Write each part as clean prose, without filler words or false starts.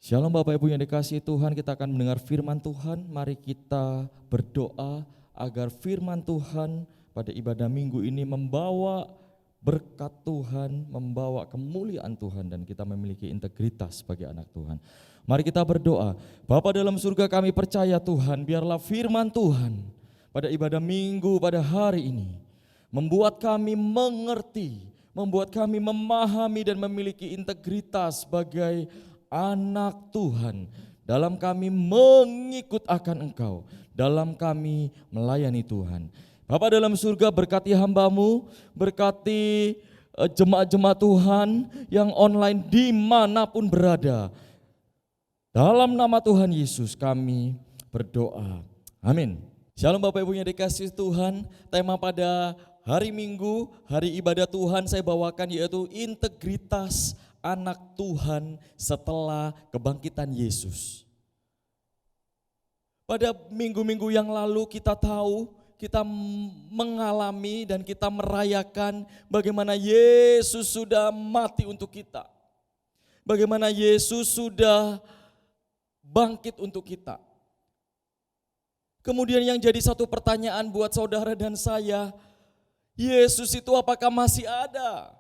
Shalom Bapak Ibu yang dikasihi Tuhan, kita akan mendengar firman Tuhan. Mari kita berdoa agar firman Tuhan pada ibadah minggu ini membawa berkat Tuhan, membawa kemuliaan Tuhan, dan kita memiliki integritas sebagai anak Tuhan. Mari kita berdoa. Bapa dalam surga, kami percaya Tuhan, biarlah firman Tuhan pada ibadah minggu pada hari ini membuat kami mengerti, membuat kami memahami dan memiliki integritas sebagai anak Tuhan, dalam kami mengikut akan Engkau, dalam kami melayani Tuhan. Bapa dalam surga, berkati hamba-Mu, berkati jemaat-jemaat Tuhan yang online dimanapun berada. Dalam nama Tuhan Yesus kami berdoa, amin. Shalom Bapak Ibu yang dikasihi Tuhan, tema pada hari Minggu, hari ibadah Tuhan saya bawakan yaitu integritas anak Tuhan setelah kebangkitan Yesus. Pada minggu-minggu yang lalu kita tahu, kita mengalami dan kita merayakan bagaimana Yesus sudah mati untuk kita. Bagaimana Yesus sudah bangkit untuk kita. Kemudian yang jadi satu pertanyaan buat saudara dan saya, Yesus itu apakah masih ada?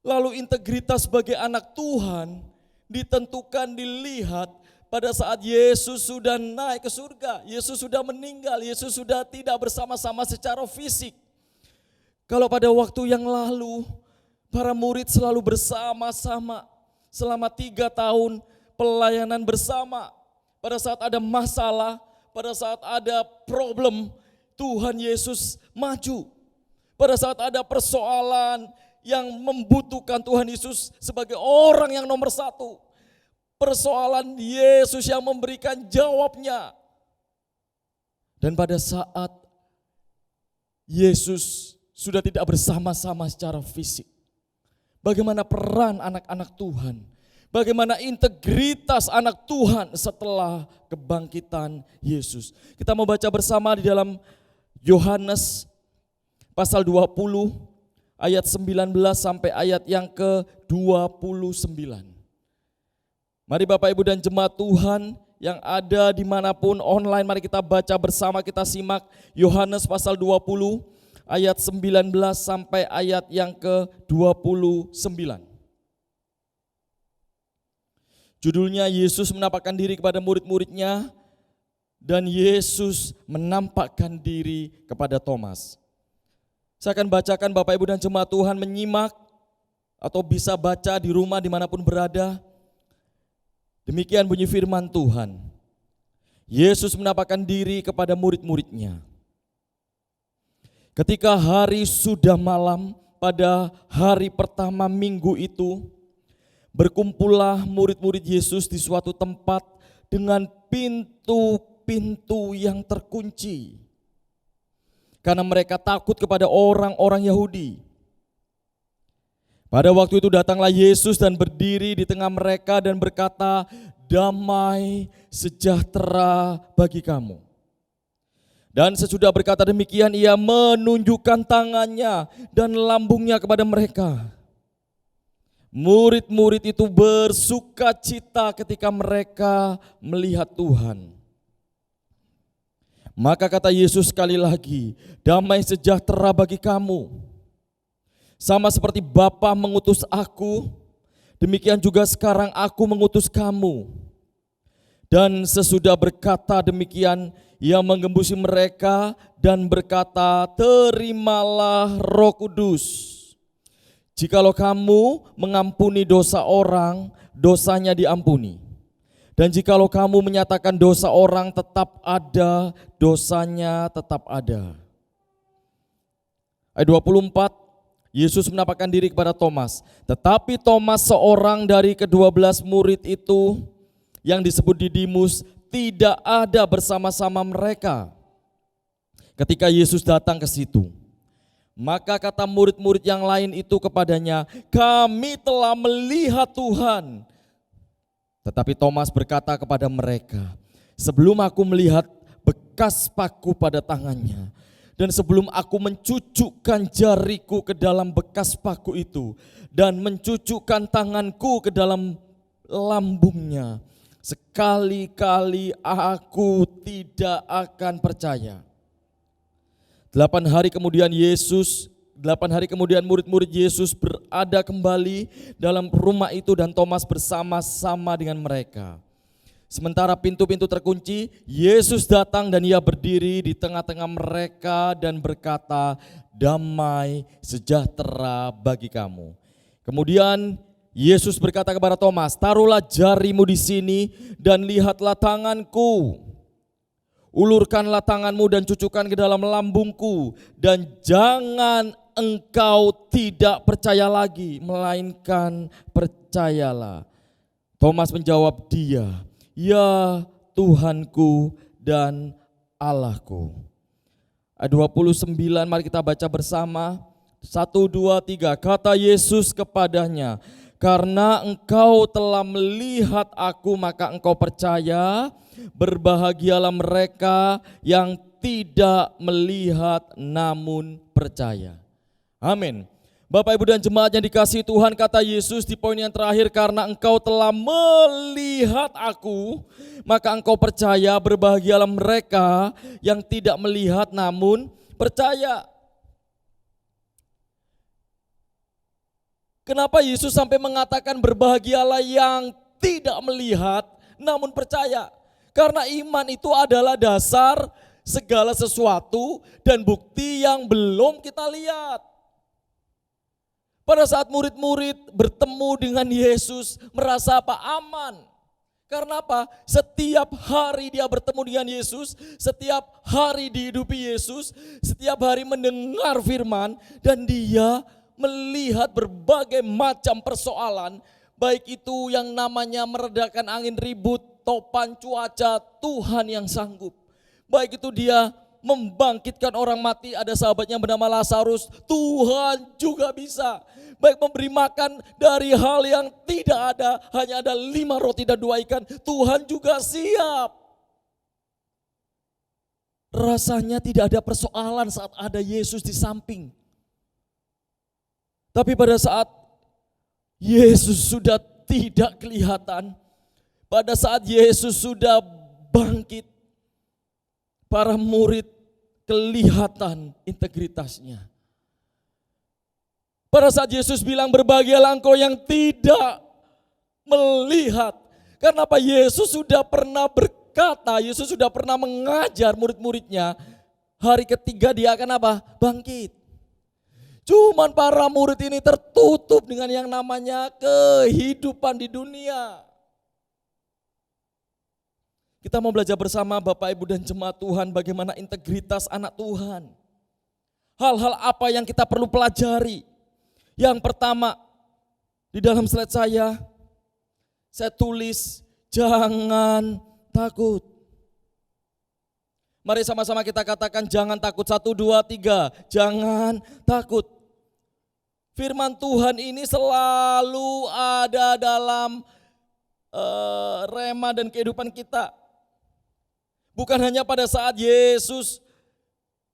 Lalu integritas sebagai anak Tuhan ditentukan, dilihat pada saat Yesus sudah naik ke surga, Yesus sudah meninggal, Yesus sudah tidak bersama-sama secara fisik. Kalau pada waktu yang lalu, para murid selalu bersama-sama selama 3 tahun pelayanan bersama. Pada saat ada masalah, pada saat ada problem, Tuhan Yesus maju. Pada saat ada persoalan yang membutuhkan Tuhan Yesus sebagai orang yang nomor 1. Persoalan Yesus yang memberikan jawabnya. Dan pada saat Yesus sudah tidak bersama-sama secara fisik, bagaimana peran anak-anak Tuhan, bagaimana integritas anak Tuhan setelah kebangkitan Yesus. Kita mau baca bersama di dalam Yohanes pasal 20 ayat 19 sampai ayat yang ke-29. Mari Bapak Ibu dan jemaat Tuhan yang ada dimanapun online, mari kita baca bersama, kita simak Yohanes pasal 20 ayat 19 sampai ayat yang ke-29. Judulnya Yesus menampakkan diri kepada murid-muridnya dan Yesus menampakkan diri kepada Thomas. Saya akan bacakan, Bapak Ibu dan jemaat Tuhan menyimak atau bisa baca di rumah dimanapun berada. Demikian bunyi firman Tuhan. Yesus menampakkan diri kepada murid-muridnya. Ketika hari sudah malam pada hari pertama minggu itu, berkumpullah murid-murid Yesus di suatu tempat dengan pintu-pintu yang terkunci. Karena mereka takut kepada orang-orang Yahudi. Pada waktu itu datanglah Yesus dan berdiri di tengah mereka dan berkata, damai sejahtera bagi kamu. Dan sesudah berkata demikian, ia menunjukkan tangannya dan lambungnya kepada mereka. Murid-murid itu bersuka cita ketika mereka melihat Tuhan. Maka kata Yesus sekali lagi, damai sejahtera bagi kamu. Sama seperti Bapa mengutus aku, demikian juga sekarang aku mengutus kamu. Dan sesudah berkata demikian, ia menggembusi mereka dan berkata, terimalah Roh Kudus. Jikalau kamu mengampuni dosa orang, dosanya diampuni. Dan jikalau kamu menyatakan dosa orang tetap ada, dosanya tetap ada. Ayat 24, Yesus menampakkan diri kepada Thomas. Tetapi Thomas, seorang dari ke-12 murid itu yang disebut Didimus, tidak ada bersama-sama mereka ketika Yesus datang ke situ. Maka kata murid-murid yang lain itu kepadanya, kami telah melihat Tuhan. Tetapi Thomas berkata kepada mereka, sebelum aku melihat bekas paku pada tangannya, dan sebelum aku mencucukkan jariku ke dalam bekas paku itu, dan mencucukkan tanganku ke dalam lambungnya. Sekali-kali aku tidak akan percaya. 8 hari kemudian murid-murid Yesus berada kembali dalam rumah itu dan Thomas bersama-sama dengan mereka. Sementara pintu-pintu terkunci, Yesus datang dan ia berdiri di tengah-tengah mereka dan berkata, "Damai sejahtera bagi kamu." Kemudian Yesus berkata kepada Thomas, "Taruhlah jarimu di sini dan lihatlah tanganku. Ulurkanlah tanganmu dan cucukkan ke dalam lambungku, dan jangan engkau tidak percaya lagi, melainkan percayalah." Thomas menjawab dia, "Ya Tuhanku dan Allahku." Ayat 29 mari kita baca bersama. 1, 2, 3. Kata Yesus kepadanya, "Karena engkau telah melihat aku maka engkau percaya. Berbahagialah mereka yang tidak melihat namun percaya." Amin. Bapak, Ibu dan jemaat yang dikasihi Tuhan, kata Yesus di poin yang terakhir, "Karena engkau telah melihat aku, maka engkau percaya. Berbahagialah mereka yang tidak melihat namun percaya." Kenapa Yesus sampai mengatakan berbahagialah yang tidak melihat namun percaya? Karena iman itu adalah dasar segala sesuatu dan bukti yang belum kita lihat. Pada saat murid-murid bertemu dengan Yesus, merasa apa? Aman. Karena apa? Setiap hari dia bertemu dengan Yesus, setiap hari dihidupi Yesus, setiap hari mendengar firman, dan dia melihat berbagai macam persoalan, baik itu yang namanya meredakan angin ribut, topan cuaca, Tuhan yang sanggup. Baik itu dia membangkitkan orang mati, ada sahabatnya bernama Lazarus, Tuhan juga bisa. Baik memberi makan dari hal yang tidak ada, hanya ada 5 roti dan 2 ikan, Tuhan juga siap. Rasanya tidak ada persoalan saat ada Yesus di samping. Tapi pada saat Yesus sudah tidak kelihatan, pada saat Yesus sudah bangkit, para murid kelihatan integritasnya. Pada saat Yesus bilang, "Berbahagialah engkau yang tidak melihat." Karena apa? Yesus sudah pernah berkata, Yesus sudah pernah mengajar murid-muridnya, hari ketiga dia akan apa? Bangkit. Cuman para murid ini tertutup dengan yang namanya kehidupan di dunia. Kita mau belajar bersama Bapak, Ibu dan jemaat Tuhan bagaimana integritas anak Tuhan. Hal-hal apa yang kita perlu pelajari? Yang pertama, di dalam slide saya tulis, jangan takut. Mari sama-sama kita katakan jangan takut. 1, 2, 3, jangan takut. Firman Tuhan ini selalu ada dalam rema dan kehidupan kita. Bukan hanya pada saat Yesus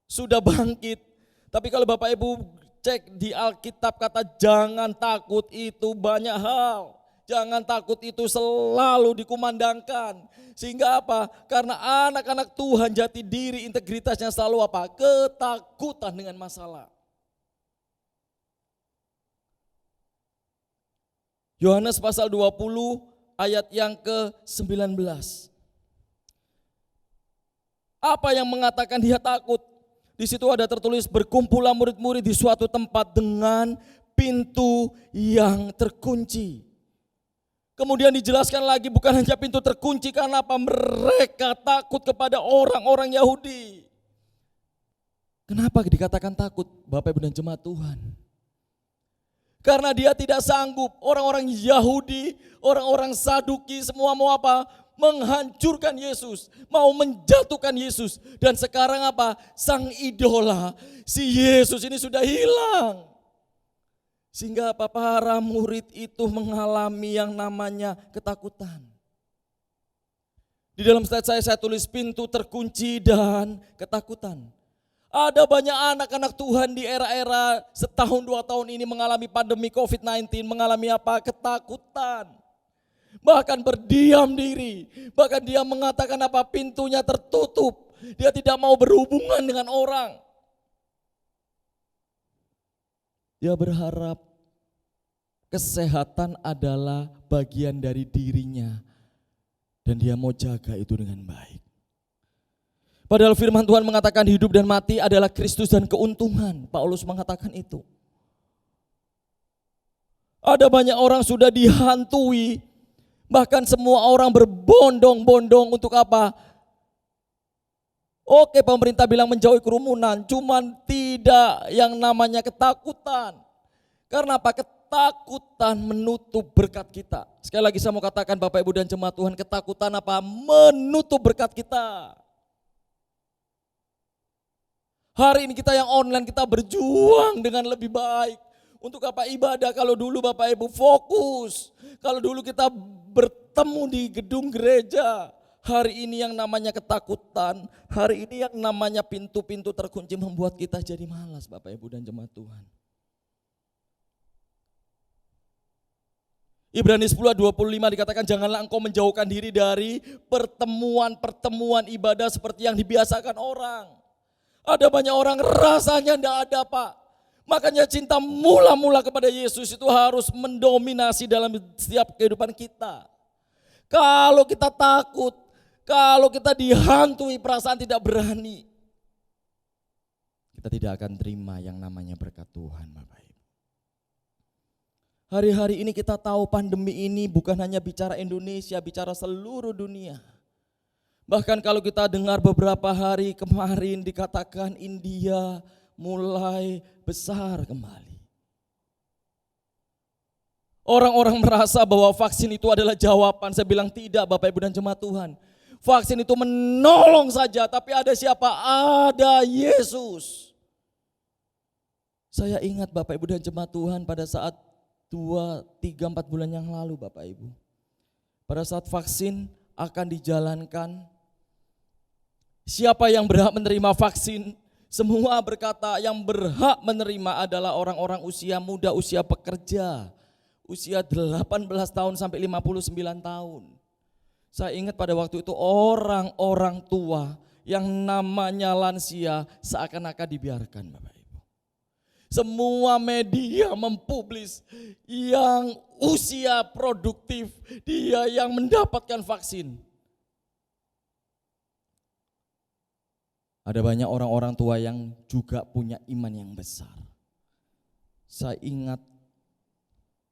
sudah bangkit, tapi kalau Bapak Ibu cek di Alkitab kata jangan takut itu banyak hal. Jangan takut itu selalu dikumandangkan. Sehingga apa? Karena anak-anak Tuhan jati diri integritasnya selalu apa? Ketakutan dengan masalah. Yohanes pasal 20 ayat yang ke-19. Apa yang mengatakan dia takut? Di situ ada tertulis, berkumpullah murid-murid di suatu tempat dengan pintu yang terkunci. Kemudian dijelaskan lagi bukan hanya pintu terkunci, karena apa? Mereka takut kepada orang-orang Yahudi. Kenapa dikatakan takut Bapak Ibu dan jemaat Tuhan? Karena dia tidak sanggup, orang-orang Yahudi, orang-orang Saduki semua mau apa? Menghancurkan Yesus, mau menjatuhkan Yesus. Dan sekarang apa? Sang idola, si Yesus ini sudah hilang. Sehingga apa? Para murid itu mengalami yang namanya ketakutan. Di dalam slide saya tulis pintu terkunci dan ketakutan. Ada banyak anak-anak Tuhan di era-era setahun 2 tahun ini mengalami pandemi COVID-19, mengalami apa? Ketakutan. bahkan berdiam diri, bahkan dia mengatakan apa, pintunya tertutup, dia tidak mau berhubungan dengan orang. Dia berharap kesehatan adalah bagian dari dirinya dan dia mau jaga itu dengan baik. Padahal firman Tuhan mengatakan hidup dan mati adalah Kristus dan keuntungan. Paulus mengatakan itu. Ada banyak orang sudah dihantui, bahkan semua orang berbondong-bondong untuk apa? Oke, pemerintah bilang menjauhi kerumunan, cuman tidak yang namanya ketakutan. Karena apa? Ketakutan menutup berkat kita. Sekali lagi saya mau katakan Bapak Ibu dan jemaat Tuhan, ketakutan apa? Menutup berkat kita. Hari ini kita yang online, kita berjuang dengan lebih baik. Untuk apa? Ibadah. Kalau dulu Bapak Ibu fokus, kalau dulu kita bertemu di gedung gereja, hari ini yang namanya ketakutan, hari ini yang namanya pintu-pintu terkunci membuat kita jadi malas Bapak Ibu dan jemaat Tuhan. Ibrani 10:25 dikatakan janganlah engkau menjauhkan diri dari pertemuan-pertemuan ibadah seperti yang dibiasakan orang. Ada banyak orang rasanya tidak ada Pak. Makanya cinta mula-mula kepada Yesus itu harus mendominasi dalam setiap kehidupan kita. Kalau kita takut, kalau kita dihantui perasaan tidak berani, kita tidak akan terima yang namanya berkat Tuhan Bapak Ibu. Hari-hari ini kita tahu pandemi ini bukan hanya bicara Indonesia, bicara seluruh dunia. Bahkan kalau kita dengar beberapa hari kemarin dikatakan India mulai besar kembali. Orang-orang merasa bahwa vaksin itu adalah jawaban. Saya bilang tidak Bapak Ibu dan jemaat Tuhan. Vaksin itu menolong saja, tapi ada siapa? Ada Yesus. Saya ingat Bapak Ibu dan jemaat Tuhan pada saat 2, 3, 4 bulan yang lalu Bapak Ibu. Pada saat vaksin akan dijalankan, siapa yang berhak menerima vaksin? Semua berkata yang berhak menerima adalah orang-orang usia muda, usia pekerja, usia 18 tahun sampai 59 tahun. Saya ingat pada waktu itu orang-orang tua yang namanya lansia seakan-akan dibiarkan Bapak Ibu. Semua media mempublis yang usia produktif, dia yang mendapatkan vaksin. Ada banyak orang-orang tua yang juga punya iman yang besar. Saya ingat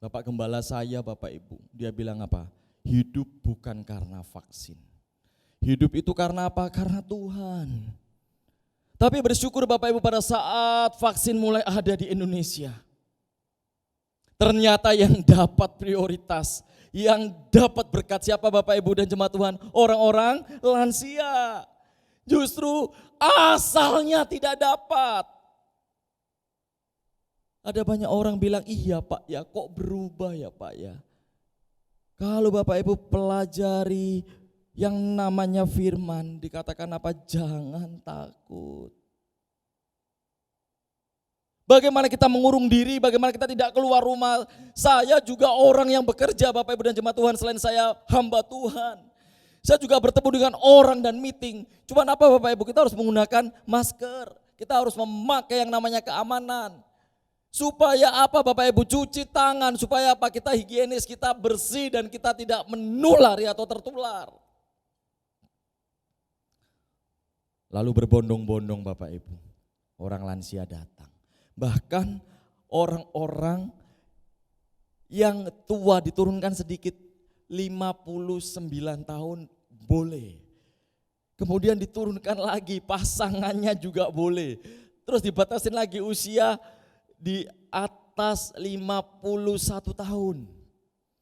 Bapak Gembala saya, Bapak Ibu, dia bilang apa? Hidup bukan karena vaksin. Hidup itu karena apa? Karena Tuhan. Tapi bersyukur Bapak Ibu pada saat vaksin mulai ada di Indonesia. Ternyata yang dapat prioritas, yang dapat berkat siapa Bapak Ibu dan jemaat Tuhan? Orang-orang lansia. Justru asalnya tidak dapat. Ada banyak orang bilang, iya Pak ya, kok berubah ya Pak ya. Kalau Bapak Ibu pelajari yang namanya firman, dikatakan apa? Jangan takut. Bagaimana kita mengurung diri, bagaimana kita tidak keluar rumah. Saya juga orang yang bekerja Bapak Ibu dan jemaat Tuhan, selain saya hamba Tuhan. Saya juga bertemu dengan orang dan meeting. Cuman apa Bapak Ibu, kita harus menggunakan masker. Kita harus memakai yang namanya keamanan. Supaya apa Bapak Ibu, cuci tangan. Supaya apa, kita higienis, kita bersih dan kita tidak menulari atau tertular. Lalu berbondong-bondong Bapak Ibu, orang lansia datang. Bahkan orang-orang yang tua diturunkan sedikit, 59 tahun boleh. Kemudian diturunkan lagi, pasangannya juga boleh. Terus dibatasin lagi usia di atas 51 tahun.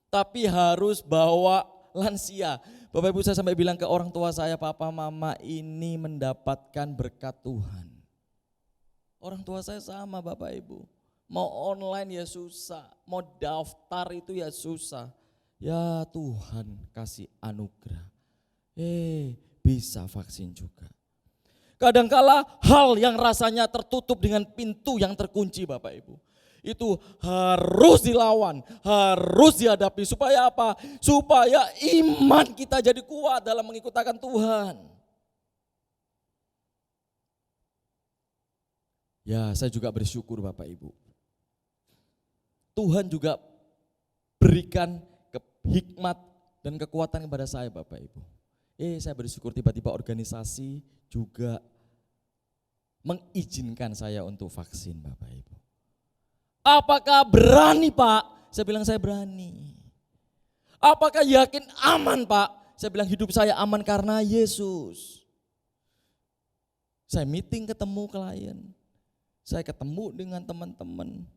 Tapi harus bawa lansia. Bapak Ibu, saya sampai bilang ke orang tua saya, papa mama ini mendapatkan berkat Tuhan. Orang tua saya sama Bapak Ibu. Mau online ya susah, mau daftar itu ya susah. Ya Tuhan kasih anugerah. Bisa vaksin juga. Kadangkala hal yang rasanya tertutup dengan pintu yang terkunci Bapak Ibu. Itu harus dilawan, harus dihadapi. Supaya apa? Supaya iman kita jadi kuat dalam mengikutakan Tuhan. Ya, saya juga bersyukur Bapak Ibu. Tuhan juga berikan hikmat dan kekuatan kepada saya Bapak Ibu. Saya bersyukur tiba-tiba organisasi juga mengizinkan saya untuk vaksin Bapak Ibu. Apakah berani Pak? Saya bilang saya berani. Apakah yakin aman Pak? Saya bilang hidup saya aman karena Yesus. Saya meeting ketemu klien. Saya ketemu dengan teman-teman.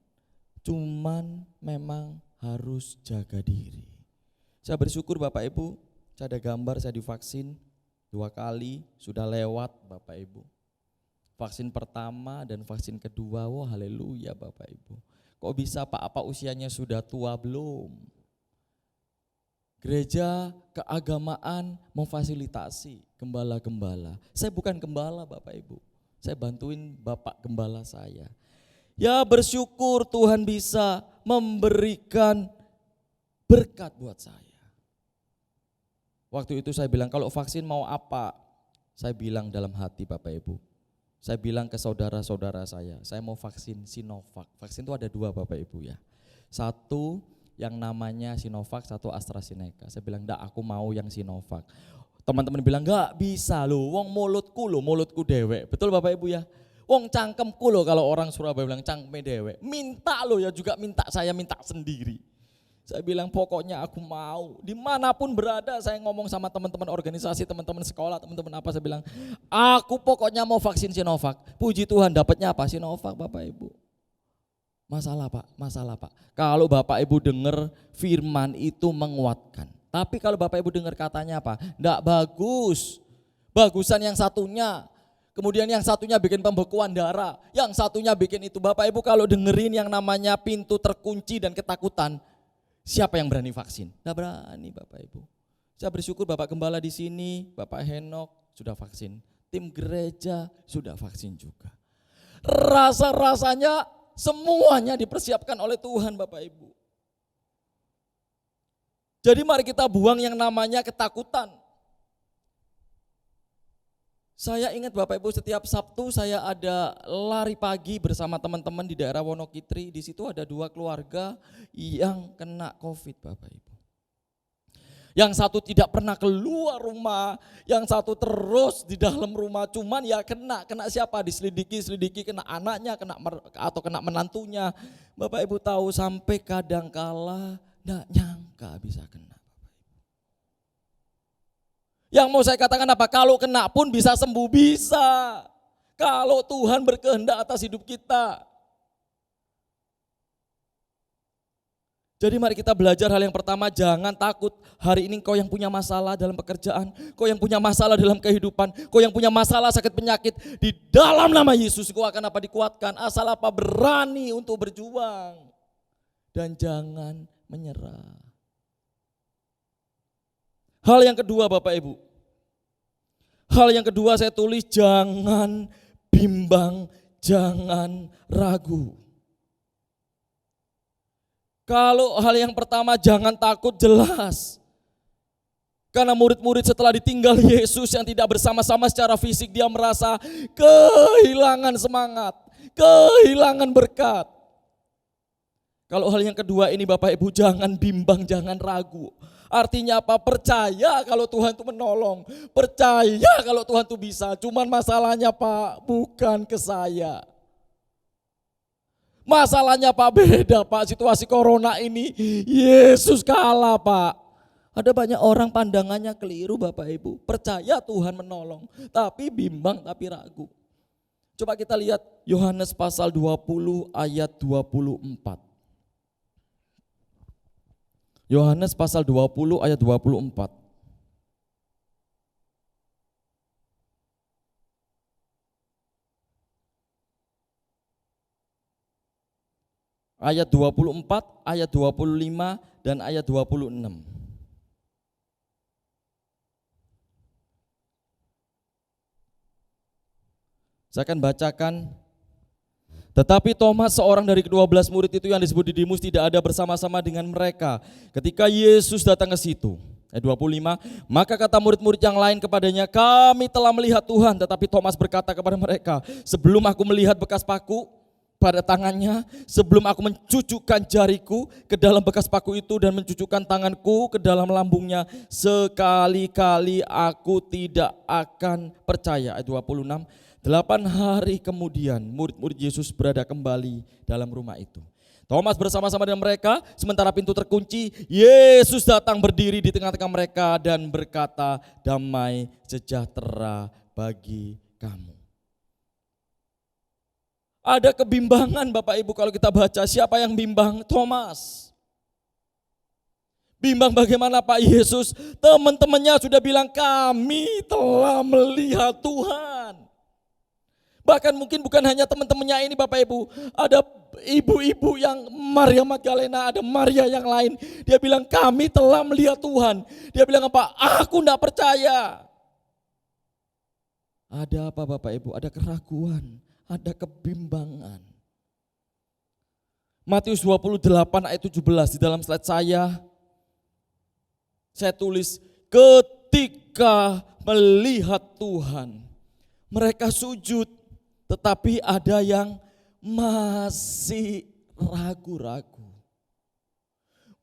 Cuman memang harus jaga diri. Saya bersyukur Bapak Ibu, saya ada gambar saya divaksin 2 kali, sudah lewat Bapak Ibu. Vaksin pertama dan vaksin kedua, wah haleluya Bapak Ibu. Kok bisa Pak, apa usianya sudah tua belum? Gereja keagamaan memfasilitasi gembala-gembala. Saya bukan gembala Bapak Ibu, saya bantuin Bapak gembala saya. Ya bersyukur Tuhan bisa memberikan berkat buat saya. Waktu itu saya bilang kalau vaksin mau apa? Saya bilang dalam hati Bapak Ibu. Saya bilang ke saudara-saudara saya mau vaksin Sinovac. Vaksin itu ada 2 Bapak Ibu ya. Satu yang namanya Sinovac, satu AstraZeneca. Saya bilang enggak, aku mau yang Sinovac. Teman-teman bilang enggak bisa loh, wong mulutku dewek. Betul Bapak Ibu ya? Wong cangkemku loh, kalau orang Surabaya bilang cangkeme dewek. Minta loh ya juga minta, saya minta sendiri. Saya bilang pokoknya aku mau, dimanapun berada saya ngomong sama teman-teman organisasi, teman-teman sekolah, teman-teman apa, saya bilang aku pokoknya mau vaksin Sinovac. Puji Tuhan dapatnya apa? Sinovac Bapak Ibu. Masalah Pak. Kalau Bapak Ibu dengar firman itu menguatkan. Tapi kalau Bapak Ibu dengar katanya apa? Enggak bagus, bagusan yang satunya. Kemudian yang satunya bikin pembekuan darah, yang satunya bikin itu. Bapak Ibu kalau dengerin yang namanya pintu terkunci dan ketakutan, siapa yang berani vaksin? Nggak berani Bapak Ibu. Saya bersyukur Bapak Gembala di sini, Bapak Henok sudah vaksin. Tim gereja sudah vaksin juga. Rasa-rasanya semuanya dipersiapkan oleh Tuhan Bapak Ibu. Jadi mari kita buang yang namanya ketakutan. Saya ingat Bapak Ibu setiap Sabtu saya ada lari pagi bersama teman-teman di daerah Wonokitri. Di situ ada 2 keluarga yang kena COVID Bapak Ibu. Yang satu tidak pernah keluar rumah, yang satu terus di dalam rumah, cuman ya kena siapa? Diselidiki, kena anaknya, atau kena menantunya. Bapak Ibu tahu sampai kadangkala enggak nyangka bisa kena. Yang mau saya katakan apa? Kalau kena pun bisa sembuh, bisa. Kalau Tuhan berkehendak atas hidup kita. Jadi mari kita belajar hal yang pertama, jangan takut. Hari ini kau yang punya masalah dalam pekerjaan, kau yang punya masalah dalam kehidupan, kau yang punya masalah sakit penyakit, di dalam nama Yesus kau akan apa? Dikuatkan. Asal apa? Berani untuk berjuang. Dan jangan menyerah. Hal yang kedua Bapak Ibu, hal yang kedua saya tulis jangan bimbang, jangan ragu. Kalau hal yang pertama jangan takut jelas. Karena murid-murid setelah ditinggal Yesus yang tidak bersama-sama secara fisik dia merasa kehilangan semangat, kehilangan berkat. Kalau hal yang kedua ini Bapak Ibu jangan bimbang, jangan ragu. Artinya apa? Percaya kalau Tuhan itu menolong. Percaya kalau Tuhan itu bisa. Cuman masalahnya Pak, bukan ke saya. Masalahnya Pak beda Pak, situasi corona ini Yesus kalah Pak. Ada banyak orang pandangannya keliru Bapak Ibu. Percaya Tuhan menolong, tapi bimbang, tapi ragu. Coba kita lihat Yohanes pasal 20 ayat 24. Yohanes pasal 20 ayat 24. Ayat 24, ayat 25 dan ayat 26. Saya akan bacakan. Tetapi Thomas, seorang dari ke-12 murid itu yang disebut Didimus, tidak ada bersama-sama dengan mereka ketika Yesus datang ke situ. Ayat 25, maka kata murid-murid yang lain kepadanya, kami telah melihat Tuhan. Tetapi Thomas berkata kepada mereka, sebelum aku melihat bekas paku pada tangannya, sebelum aku mencucukkan jariku ke dalam bekas paku itu dan mencucukkan tanganku ke dalam lambungnya, sekali-kali aku tidak akan percaya. Ayat 26, 8 hari kemudian murid-murid Yesus berada kembali dalam rumah itu. Thomas bersama-sama dengan mereka, sementara pintu terkunci, Yesus datang berdiri di tengah-tengah mereka dan berkata, damai sejahtera bagi kamu. Ada kebimbangan Bapak Ibu kalau kita baca, siapa yang bimbang? Thomas. Bimbang bagaimana Pak Yesus? Teman-temannya sudah bilang, kami telah melihat Tuhan. Bahkan mungkin bukan hanya teman-temannya ini Bapak Ibu, ada ibu-ibu yang Maria Magdalena, ada Maria yang lain. Dia bilang kami telah melihat Tuhan. Dia bilang apa? Aku enggak percaya. Ada apa Bapak Ibu? Ada keraguan, ada kebimbangan. Matius 28 ayat 17 di dalam slide saya tulis, ketika melihat Tuhan, mereka sujud. Tetapi ada yang masih ragu-ragu.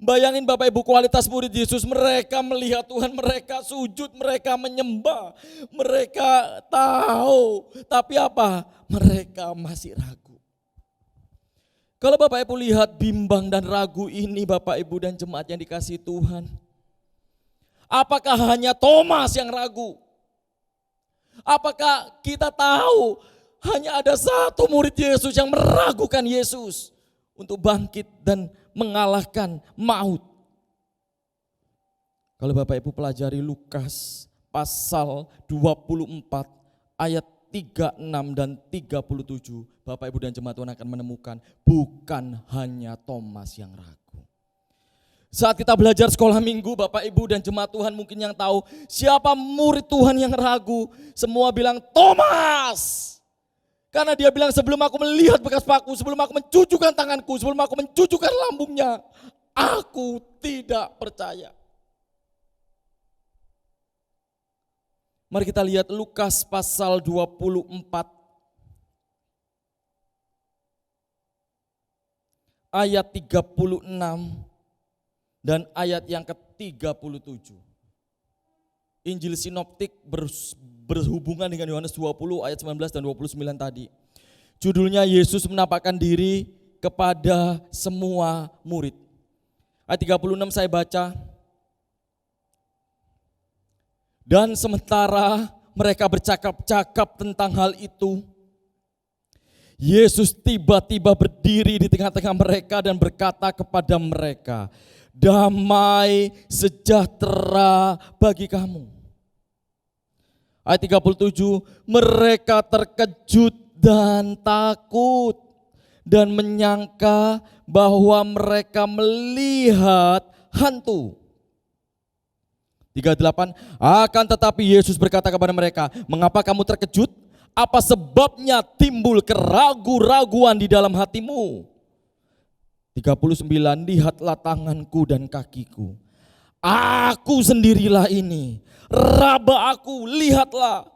Bayangin Bapak Ibu, kualitas murid Yesus, mereka melihat Tuhan, mereka sujud, mereka menyembah, mereka tahu. Tapi apa? Mereka masih ragu. Kalau Bapak Ibu lihat bimbang dan ragu ini Bapak Ibu dan jemaat yang dikasihi Tuhan, apakah hanya Thomas yang ragu? Apakah kita tahu hanya ada satu murid Yesus yang meragukan Yesus untuk bangkit dan mengalahkan maut? Kalau Bapak Ibu pelajari Lukas pasal 24 ayat 36 dan 37, Bapak Ibu dan jemaat Tuhan akan menemukan bukan hanya Thomas yang ragu. Saat kita belajar sekolah minggu, Bapak Ibu dan jemaat Tuhan mungkin yang tahu siapa murid Tuhan yang ragu, semua bilang Thomas. Karena dia bilang sebelum aku melihat bekas paku, sebelum aku mencucukkan tanganku, sebelum aku mencucukkan lambungnya, aku tidak percaya. Mari kita lihat Lukas pasal 24 ayat 36 dan ayat yang ke-37. Injil sinoptik berhubungan dengan Yohanes 20 ayat 19 dan 29 tadi. Judulnya Yesus menampakkan diri kepada semua murid. Ayat 36 saya baca. Dan sementara mereka bercakap-cakap tentang hal itu, Yesus tiba-tiba berdiri di tengah-tengah mereka dan berkata kepada mereka, damai sejahtera bagi kamu. Ayat 37, mereka terkejut dan takut dan menyangka bahwa mereka melihat hantu. 38, akan tetapi Yesus berkata kepada mereka, mengapa kamu terkejut? Apa sebabnya timbul keraguan-raguan di dalam hatimu? 39, lihatlah tanganku dan kakiku. Aku sendirilah ini. Raba aku, lihatlah.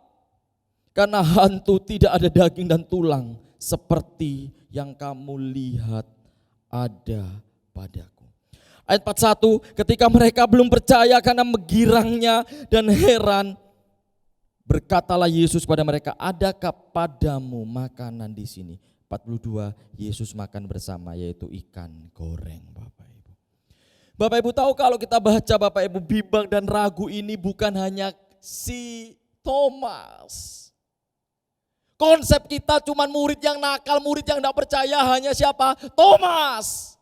Karena hantu tidak ada daging dan tulang seperti yang kamu lihat ada padaku. Ayat 41, ketika mereka belum percaya karena menggirangnya dan heran, berkatalah Yesus pada mereka, adakah padamu makanan di sini? 42, Yesus makan bersama, yaitu ikan goreng. Bapak Ibu tahu kalau kita baca Bapak Ibu, bimbang dan ragu ini bukan hanya si Thomas. Konsep kita cuma murid yang nakal, murid yang tidak percaya, hanya siapa? Thomas.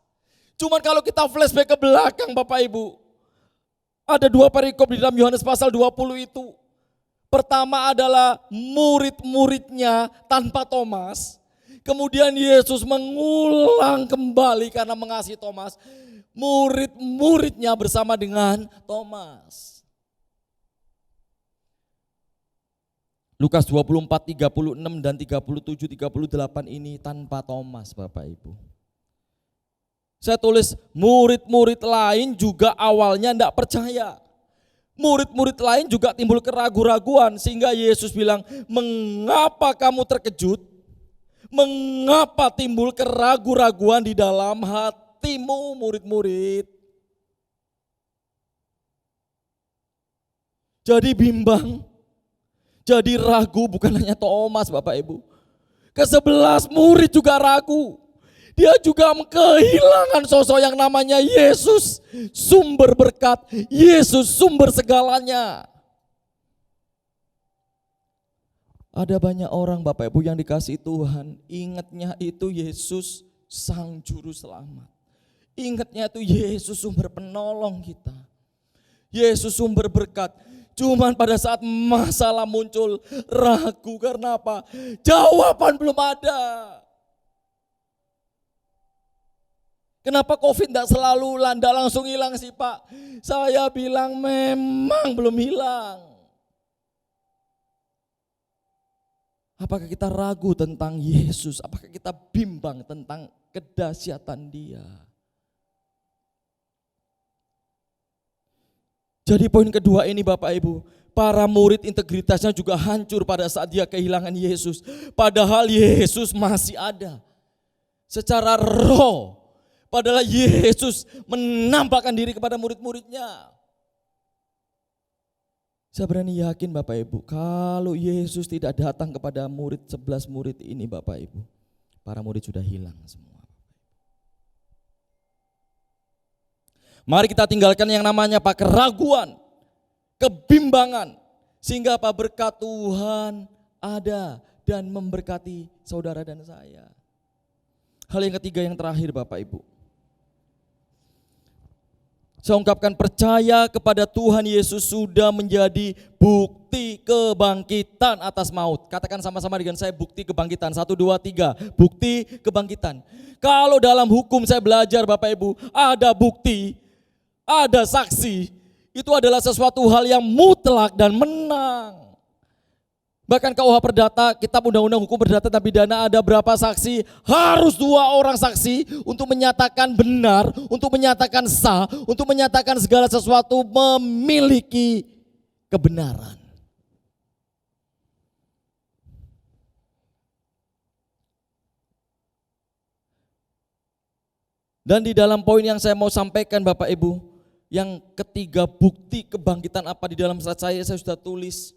Cuman kalau kita flashback ke belakang Bapak Ibu, ada dua perikop di dalam Yohanes pasal 20 itu. Pertama adalah murid-muridnya tanpa Thomas. Kemudian Yesus mengulang kembali karena mengasihi Thomas. Murid-muridnya bersama dengan Thomas. Lukas 24, 36 dan 37, 38 ini tanpa Thomas Bapak Ibu. Saya tulis murid-murid lain juga awalnya tidak percaya. Murid-murid lain juga timbul keraguan-raguan sehingga Yesus bilang, mengapa kamu terkejut? Mengapa timbul keraguan-raguan di dalam hatimu murid-murid? Jadi bimbang, jadi ragu, bukan hanya Thomas Bapak Ibu. Ke-11 murid juga ragu. Dia juga kehilangan sosok yang namanya Yesus, sumber berkat, Yesus sumber segalanya. Ada banyak orang Bapak Ibu yang dikasihi Tuhan, ingatnya itu Yesus sang juru selamat. Ingatnya itu Yesus sumber penolong kita. Yesus sumber berkat. Cuman pada saat masalah muncul, ragu karena apa? Jawaban belum ada. Kenapa COVID tidak selalu landa langsung hilang sih Pak? Saya bilang memang belum hilang. Apakah kita ragu tentang Yesus? Apakah kita bimbang tentang kedahsyatan Dia? Jadi poin kedua ini Bapak Ibu, para murid integritasnya juga hancur pada saat dia kehilangan Yesus. Padahal Yesus masih ada. Secara roh, padahal Yesus menampakkan diri kepada murid-muridnya. Saya berani yakin Bapak Ibu, kalau Yesus tidak datang kepada murid 11 murid ini Bapak Ibu, para murid sudah hilang semua. Mari kita tinggalkan yang namanya keraguan, kebimbangan, sehingga berkat Tuhan ada dan memberkati saudara dan saya. Hal yang ketiga yang terakhir Bapak Ibu, saya ungkapkan percaya kepada Tuhan Yesus sudah menjadi bukti kebangkitan atas maut. Katakan sama-sama dengan saya, bukti kebangkitan. 1, 2, 3, bukti kebangkitan. Kalau dalam hukum saya belajar Bapak Ibu, ada bukti, ada saksi, itu adalah sesuatu hal yang mutlak dan menang. Bahkan KUH Perdata, Kitab Undang-Undang Hukum Perdata dan Pidana ada berapa saksi? Harus 2 orang saksi untuk menyatakan benar, untuk menyatakan sah, untuk menyatakan segala sesuatu memiliki kebenaran. Dan di dalam poin yang saya mau sampaikan Bapak Ibu, yang ketiga bukti kebangkitan apa di dalam slide saya sudah tulis.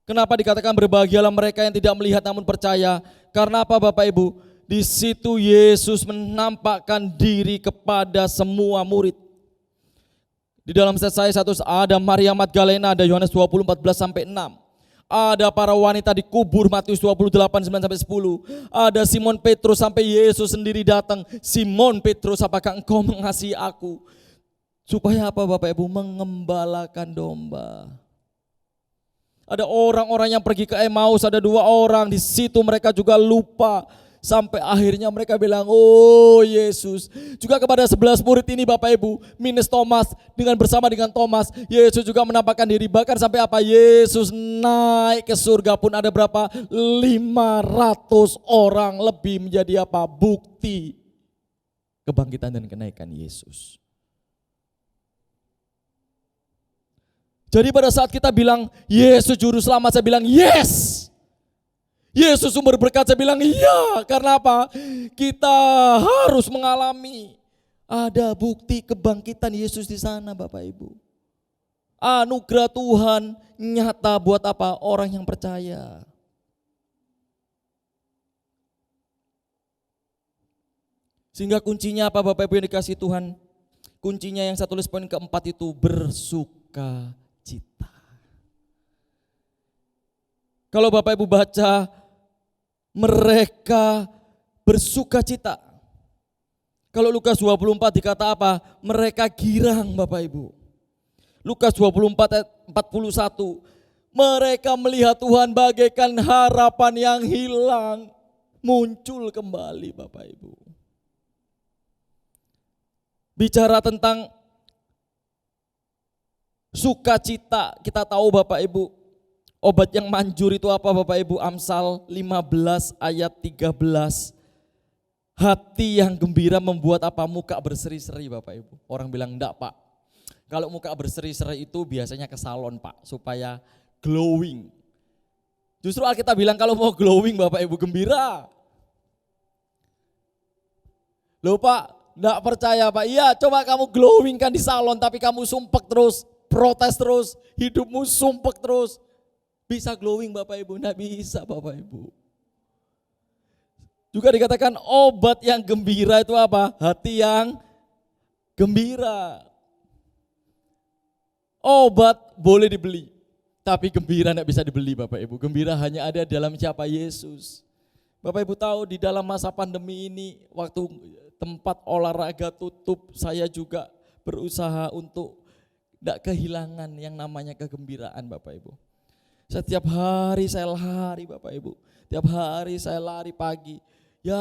Kenapa dikatakan berbahagialah mereka yang tidak melihat namun percaya? Karena apa Bapak Ibu? Di situ Yesus menampakkan diri kepada semua murid. Di dalam slide saya ada Maria Magdalena, ada Yohanes 20, 14-6. Ada para wanita di kubur, Matius 28, 9-10. Ada Simon Petrus sampai Yesus sendiri datang. Simon Petrus, apakah engkau mengasihi aku? Supaya apa Bapak Ibu? Mengembalakan domba. Ada orang-orang yang pergi ke Emmaus, ada 2 orang di situ mereka juga lupa. Sampai akhirnya mereka bilang, oh Yesus. Juga kepada 11 murid ini Bapak Ibu, minus Thomas, bersama dengan Thomas, Yesus juga menampakkan diri. Bahkan sampai apa? Yesus naik ke surga pun ada berapa? 500 orang lebih menjadi apa? Bukti kebangkitan dan kenaikan Yesus. Jadi pada saat kita bilang Yesus juru selamat, saya bilang yes. Yesus sumber berkat, saya bilang iya. Karena apa? Kita harus mengalami ada bukti kebangkitan Yesus di sana Bapak Ibu. Anugerah Tuhan nyata buat apa? Orang yang percaya. Sehingga kuncinya apa Bapak Ibu yang dikasih Tuhan? Kuncinya yang saya tulis poin keempat itu bersuka cita. Kalau Bapak Ibu baca, mereka bersuka cita. Kalau Lukas 24 dikata apa? Mereka girang Bapak Ibu. Lukas 24 ayat 41. Mereka melihat Tuhan bagaikan harapan yang hilang muncul kembali Bapak Ibu. Bicara tentang sukacita, kita tahu Bapak Ibu, Obat yang manjur itu apa Bapak Ibu? Amsal 15 ayat 13. Hati yang gembira membuat apa? Muka berseri-seri Bapak Ibu. Orang bilang enggak Pak. Kalau muka berseri-seri itu biasanya ke salon Pak, supaya glowing. Justru Alkitab bilang kalau mau glowing Bapak Ibu gembira. Loh Pak, enggak percaya Pak. Iya, coba kamu glowing kan di salon tapi kamu sumpek terus, protes terus, hidupmu sumpek terus. Bisa glowing Bapak Ibu? Enggak bisa Bapak Ibu. Juga dikatakan obat yang gembira itu apa? Hati yang gembira. Obat boleh dibeli, tapi gembira tidak bisa dibeli Bapak Ibu. Gembira hanya ada dalam siapa? Yesus. Bapak Ibu tahu di dalam masa pandemi ini, waktu tempat olahraga tutup, saya juga berusaha untuk tidak kehilangan yang namanya kegembiraan Bapak Ibu. Setiap hari saya lari Bapak Ibu, tiap hari saya lari pagi. Ya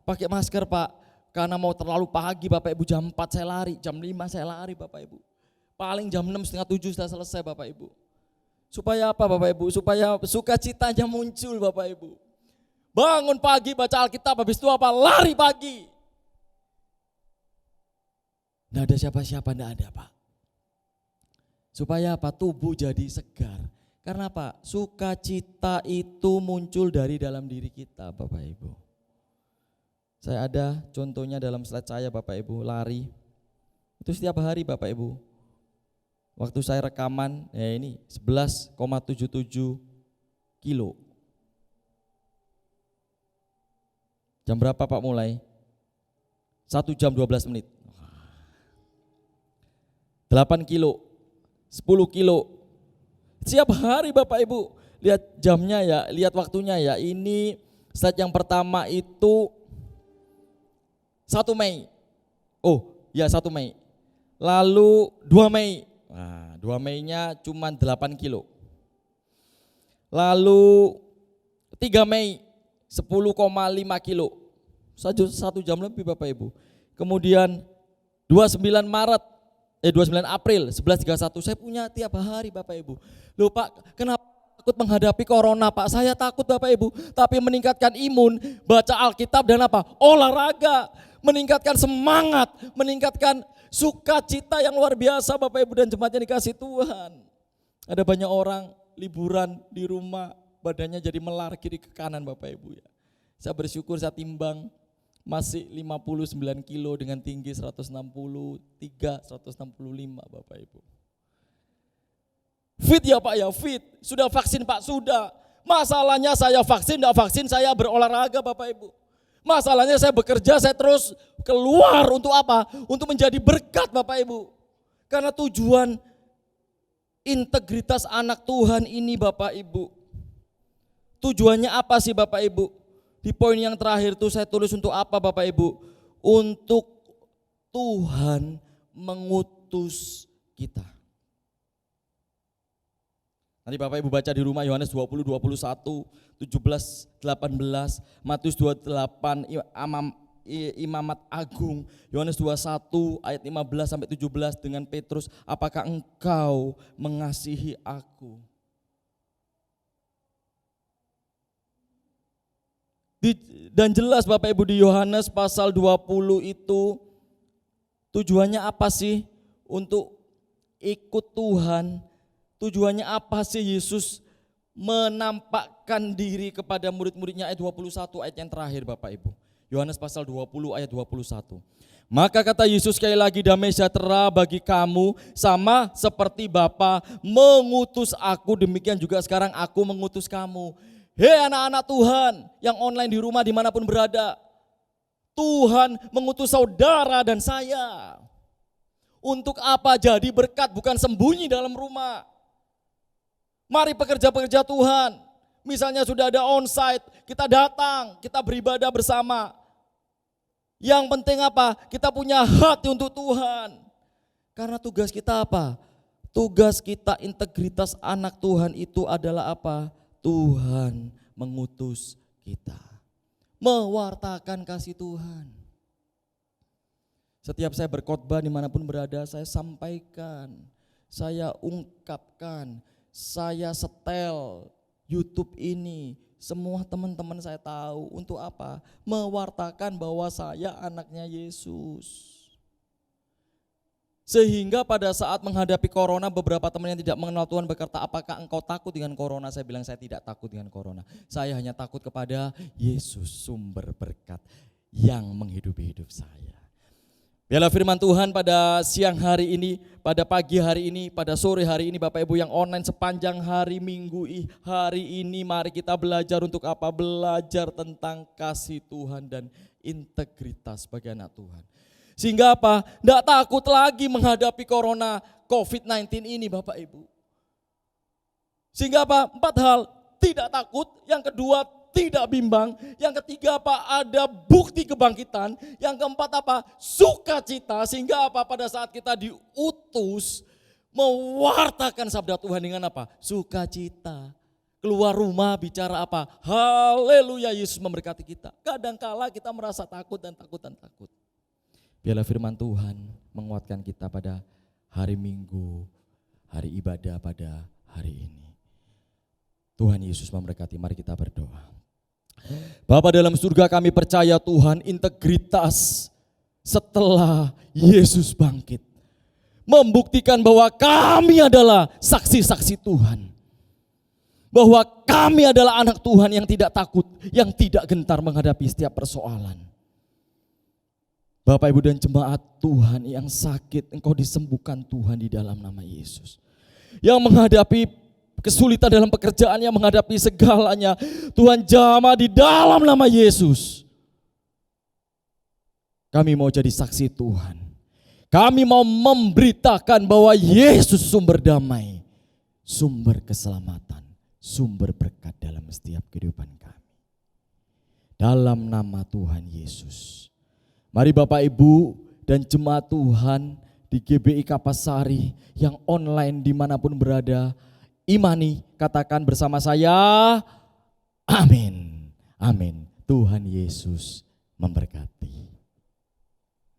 pakai masker Pak, karena mau terlalu pagi Bapak Ibu, jam 4 saya lari, jam 5 saya lari Bapak Ibu. Paling jam 6, setengah 7 sudah selesai Bapak Ibu. Supaya apa Bapak Ibu? Supaya sukacitanya muncul Bapak Ibu. Bangun pagi baca Alkitab, habis itu apa? Lari pagi. Tidak ada siapa-siapa, tidak ada Pak. Supaya apa? Tubuh jadi segar. Karena apa? Sukacita itu muncul dari dalam diri kita Bapak Ibu. Saya ada contohnya dalam slide saya Bapak Ibu, lari. Itu setiap hari Bapak Ibu. Waktu saya rekaman, ya ini 11,77 kilo. Jam berapa Pak mulai? 1 jam 12 menit. 8 kilo, 10 kilo. Setiap hari Bapak Ibu, lihat jamnya ya, lihat waktunya ya. Ini slide yang pertama itu 1 Mei. Oh ya 1 Mei. Lalu 2 Mei. Nah 2 Mei-nya cuma 8 kilo. Lalu 3 Mei 10,5 kilo. 1 jam lebih Bapak Ibu. Kemudian 29 April 11.31 saya punya tiap hari Bapak Ibu. Loh Pak, kenapa takut menghadapi corona Pak? Saya takut Bapak Ibu, tapi meningkatkan imun, baca Alkitab dan apa? Olahraga, meningkatkan semangat, meningkatkan sukacita yang luar biasa Bapak Ibu dan jemaat yang dikasih Tuhan. Ada banyak orang liburan di rumah, badannya jadi melar kiri ke kanan Bapak Ibu ya. Saya bersyukur saya timbang masih 59 kilo dengan tinggi 163, 165 Bapak Ibu. Fit ya Pak ya, fit. Sudah vaksin Pak, sudah. Masalahnya saya vaksin, enggak vaksin saya berolahraga Bapak Ibu. Masalahnya saya bekerja, saya terus keluar untuk apa? Untuk menjadi berkat Bapak Ibu. Karena tujuan integritas anak Tuhan ini Bapak Ibu. Tujuannya apa sih Bapak Ibu? Di poin yang terakhir itu saya tulis untuk apa Bapak Ibu? Untuk Tuhan mengutus kita. Nanti Bapak Ibu baca di rumah Yohanes 20, 21, 17, 18, Matius 28, Imamat Agung, Yohanes 21 ayat 15 sampai 17 dengan Petrus, apakah engkau mengasihi aku? Dan jelas Bapak Ibu di Yohanes pasal 20 itu tujuannya apa sih untuk ikut Tuhan? Tujuannya apa sih Yesus menampakkan diri kepada murid-muridnya ayat 21 ayat yang terakhir Bapak Ibu. Yohanes pasal 20 ayat 21. Maka kata Yesus sekali lagi, damai sejahtera bagi kamu sama seperti Bapa mengutus aku, demikian juga sekarang aku mengutus kamu. Hei anak-anak Tuhan yang online di rumah dimanapun berada, Tuhan mengutus saudara dan saya. Untuk apa? Jadi berkat, bukan sembunyi dalam rumah. Mari pekerja-pekerja Tuhan, misalnya sudah ada onsite, kita datang, kita beribadah bersama. Yang penting apa? Kita punya hati untuk Tuhan. Karena tugas kita apa? Tugas kita integritas anak Tuhan itu adalah apa? Tuhan mengutus kita, mewartakan kasih Tuhan. Setiap saya berkhotbah dimanapun berada, saya sampaikan, saya ungkapkan, saya setel YouTube ini, semua teman-teman saya tahu untuk apa? Mewartakan bahwa saya anaknya Yesus. Sehingga pada saat menghadapi corona, beberapa teman yang tidak mengenal Tuhan berkata, apakah engkau takut dengan corona? Saya bilang saya tidak takut dengan corona. Saya hanya takut kepada Yesus, sumber berkat yang menghidupi hidup saya. Biarlah firman Tuhan pada siang hari ini, pada pagi hari ini, pada sore hari ini, Bapak Ibu yang online sepanjang hari Minggu hari ini, mari kita belajar untuk apa? Belajar tentang kasih Tuhan dan integritas sebagai anak Tuhan. Sehingga apa? Tidak takut lagi menghadapi corona COVID-19 ini, Bapak Ibu. Sehingga apa? 4 hal, tidak takut. Yang kedua, tidak bimbang. Yang ketiga apa? Ada bukti kebangkitan. Yang keempat apa? Sukacita. Sehingga apa? Pada saat kita diutus mewartakan sabda Tuhan dengan apa? Sukacita. Keluar rumah bicara apa? Haleluya, Yesus memberkati kita. Kadangkala kita merasa takut dan takut dan takut. Biarlah firman Tuhan menguatkan kita pada hari Minggu, hari ibadah pada hari ini. Tuhan Yesus memberkati, mari kita berdoa. Bapa dalam surga, kami percaya Tuhan, integritas setelah Yesus bangkit membuktikan bahwa kami adalah saksi-saksi Tuhan. Bahwa kami adalah anak Tuhan yang tidak takut, yang tidak gentar menghadapi setiap persoalan. Bapak Ibu dan jemaat Tuhan yang sakit, engkau disembuhkan Tuhan di dalam nama Yesus. Yang menghadapi kesulitan dalam pekerjaannya, menghadapi segalanya, Tuhan jamah di dalam nama Yesus. Kami mau jadi saksi Tuhan. Kami mau memberitakan bahwa Yesus sumber damai, sumber keselamatan, sumber berkat dalam setiap kehidupan kami. Dalam nama Tuhan Yesus. Mari Bapak Ibu dan jemaat Tuhan di GBI Kapasari yang online dimanapun berada, imani, katakan bersama saya, amin, amin. Tuhan Yesus memberkati.